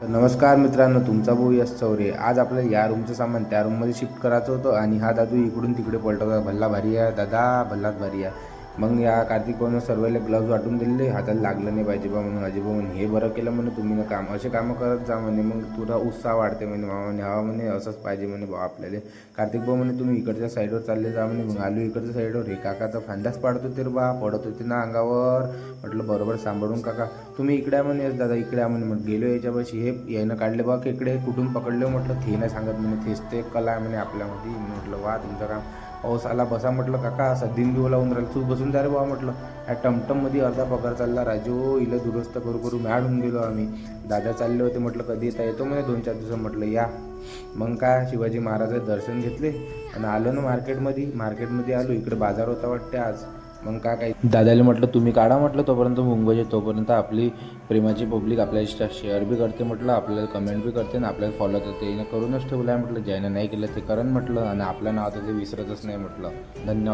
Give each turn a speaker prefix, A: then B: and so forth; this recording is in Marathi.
A: तर नमस्कार मित्रांनो, तुमचा भाऊ यश चौरे. आज आपल्याला या रूमचं सामान त्या रूममध्ये शिफ्ट करायचं होतं आणि हा दादू इकडून तिकडे पलटवता. भल्ला भारी आहे दादा, भल्लाच भारी आहे. मग या कार्तिक भाऊनं सर्वांना ग्लव्ज वाटून दिले, हाताला लागलं नाही पाहिजे बा म्हणून. अजय भाऊ म्हणे हे बरं केलं म्हणे तुम्ही ना काम, असे कामं करत जा म्हणे, मग तुला उत्साह वाढते म्हणे. मामा म्हणे हा म्हणे असंच पाहिजे म्हणे बा आपल्याला. कार्तिक भाऊ म्हणे तुम्ही इकडच्या साईडवर चालले जा म्हणे. मग आलो इकडच्या साईडवर. हे काका तर फांद्याच पाडत होते रे बा, पडत होते ना अंगावर. म्हटलं बरोबर सांभाळून काका, तुम्ही इकडे आहे म्हणे. दादा इकडे आहे म्हणे. मग गेलो याच्यापाशी, हे यानं काढले बा इकडे, कुठून पकडले. म्हटलं ते नाही सांगत म्हणे, तेच ते कला आहे म्हणे आपल्यामध्ये. म्हटलं वा तुमचं काम. पाऊस आला बसा म्हटलं काका, सद्दीन घेऊ लावून राहिलं, तू बसून जा रे बा म्हटलं. या टमटममध्ये अर्धा पगार चालला राजू, इला दुरुस्त करू करू मॅड होऊन गेलो आम्ही. दादा चालले होते, म्हटलं कधी येतो म्हणे 2-4 दिवस. म्हटलं या. मग काय शिवाजी महाराजाचे दर्शन घेतले आणि आलो ना मार्केटमध्ये आलो. इकडे बाजार होता वाटते आज. मग काय दादाला म्हटलं तुम्ही काढा म्हटलं तोपर्यंत मुंबईचे, तोपर्यंत आपली प्रेमाची पब्लिक आपल्याला इंस्टा शेअर बी करते म्हटलं, आपल्याला कमेंट बी करते आणि आपल्याला फॉलो करते. करूनच ठेवलं आहे म्हटलं, ज्यानं नाही केलं ते करण म्हटलं, आणि आपलं नाव तर ते विसरतच नाही म्हटलं. धन्यवाद.